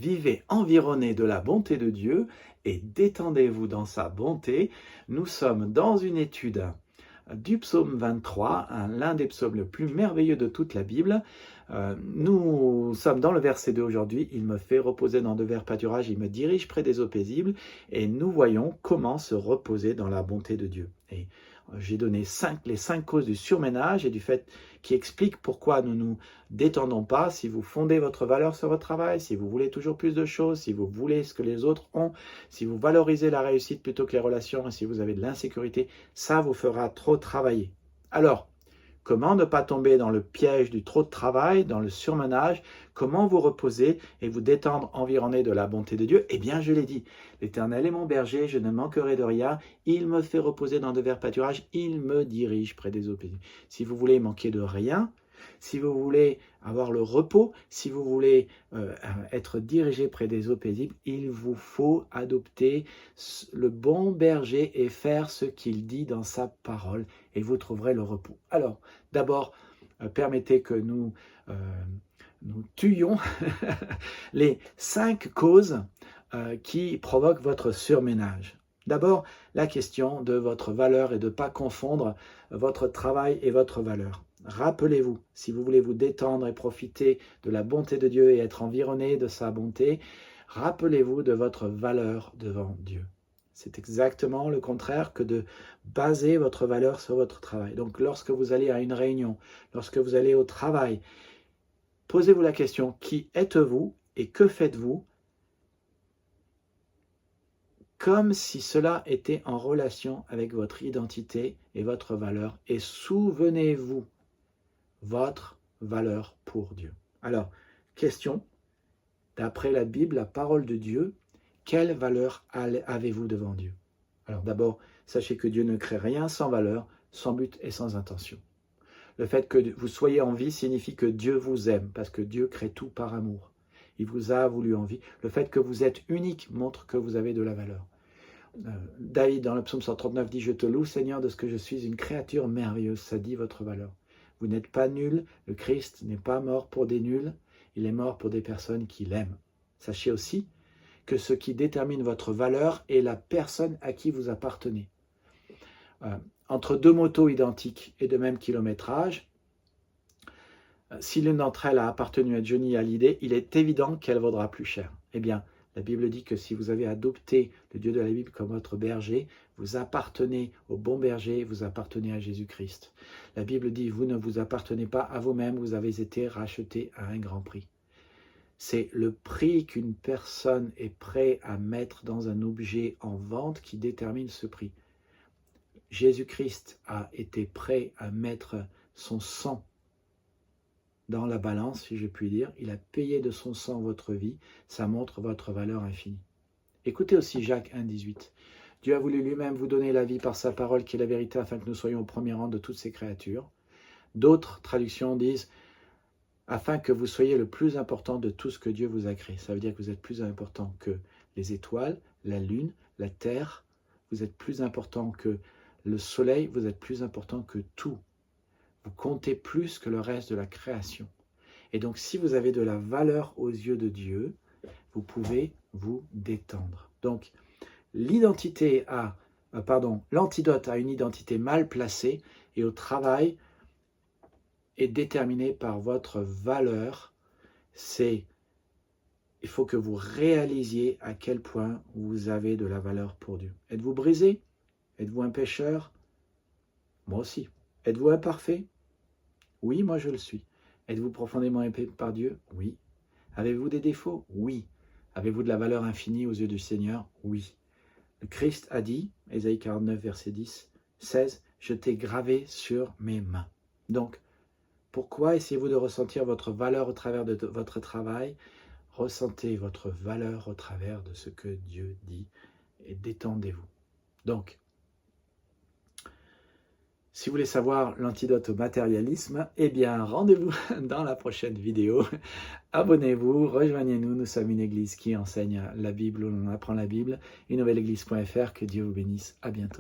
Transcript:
Vivez environné de la bonté de Dieu et détendez-vous dans sa bonté. Nous sommes dans une étude du psaume 23, l'un des psaumes le plus merveilleux de toute la Bible. Nous sommes dans le verset 2 aujourd'hui. Il me fait reposer dans de verts pâturages, il me dirige près des eaux paisibles. Et nous voyons comment se reposer dans la bonté de Dieu. Et j'ai donné les 5 causes du surménage et du fait qui expliquent pourquoi nous nous détendons pas. Si vous fondez votre valeur sur votre travail, si vous voulez toujours plus de choses, si vous voulez ce que les autres ont, si vous valorisez la réussite plutôt que les relations et si vous avez de l'insécurité, ça vous fera trop travailler. Alors, comment ne pas tomber dans le piège du trop de travail, dans le surmenage? Comment vous reposer et vous détendre environné de la bonté de Dieu? Eh bien, je l'ai dit, l'Éternel est mon berger, je ne manquerai de rien. Il me fait reposer dans de verts pâturages, il me dirige près des eaux paisibles. Si vous voulez manquer de rien, si vous voulez avoir le repos, si vous voulez être dirigé près des eaux paisibles, il vous faut adopter le bon berger et faire ce qu'il dit dans sa parole et vous trouverez le repos. Alors, d'abord, permettez que nous tuions les 5 causes qui provoquent votre surménage. D'abord, la question de votre valeur et de ne pas confondre votre travail et votre valeur. Rappelez-vous, si vous voulez vous détendre et profiter de la bonté de Dieu et être environné de sa bonté, rappelez-vous de votre valeur devant Dieu. C'est exactement le contraire que de baser votre valeur sur votre travail. Donc, lorsque vous allez à une réunion, lorsque vous allez au travail, posez-vous la question, qui êtes-vous et que faites-vous? Comme si cela était en relation avec votre identité et votre valeur. Et souvenez-vous, votre valeur pour Dieu. Alors, question, d'après la Bible, la parole de Dieu, quelle valeur avez-vous devant Dieu? Alors d'abord, sachez que Dieu ne crée rien sans valeur, sans but et sans intention. Le fait que vous soyez en vie signifie que Dieu vous aime, parce que Dieu crée tout par amour. Il vous a voulu en vie. Le fait que vous êtes unique montre que vous avez de la valeur. David, dans le psaume 139, dit « Je te loue, Seigneur, de ce que je suis une créature merveilleuse ». Ça dit votre valeur. Vous n'êtes pas nul, le Christ n'est pas mort pour des nuls, il est mort pour des personnes qui l'aiment. Sachez aussi que ce qui détermine votre valeur est la personne à qui vous appartenez. Entre 2 motos identiques et de même kilométrage, si l'une d'entre elles a appartenu à Johnny Hallyday, il est évident qu'elle vaudra plus cher. Eh bien, la Bible dit que si vous avez adopté le Dieu de la Bible comme votre berger, vous appartenez au bon berger, vous appartenez à Jésus-Christ. La Bible dit, vous ne vous appartenez pas à vous-même, vous avez été rachetés à un grand prix. C'est le prix qu'une personne est prête à mettre dans un objet en vente qui détermine ce prix. Jésus-Christ a été prêt à mettre son sang dans la balance, si je puis dire. Il a payé de son sang votre vie. Ça montre votre valeur infinie. Écoutez aussi Jacques 1, 18. Dieu a voulu lui-même vous donner la vie par sa parole qui est la vérité afin que nous soyons au premier rang de toutes ses créatures. D'autres traductions disent afin que vous soyez le plus important de tout ce que Dieu vous a créé. Ça veut dire que vous êtes plus important que les étoiles, la lune, la terre. Vous êtes plus important que le soleil. Vous êtes plus important que tout. Vous comptez plus que le reste de la création. Et donc, si vous avez de la valeur aux yeux de Dieu, vous pouvez vous détendre. Donc, l'antidote à une identité mal placée et au travail est déterminé par votre valeur. Il faut que vous réalisiez à quel point vous avez de la valeur pour Dieu. Êtes-vous brisé? Êtes-vous un pécheur? Moi aussi. Êtes-vous imparfait? Oui, moi je le suis. Êtes-vous profondément aimé par Dieu? Oui. Avez-vous des défauts? Oui. Avez-vous de la valeur infinie aux yeux du Seigneur? Oui. Le Christ a dit, Ésaïe 49, verset 16, « Je t'ai gravé sur mes mains ». Donc, pourquoi essayez-vous de ressentir votre valeur au travers de votre travail? Ressentez votre valeur au travers de ce que Dieu dit et détendez-vous. Donc, si vous voulez savoir l'antidote au matérialisme, eh bien, rendez-vous dans la prochaine vidéo. Abonnez-vous, rejoignez-nous. Nous sommes une église qui enseigne la Bible, où l'on apprend la Bible. Une nouvelle église.fr. Que Dieu vous bénisse. À bientôt.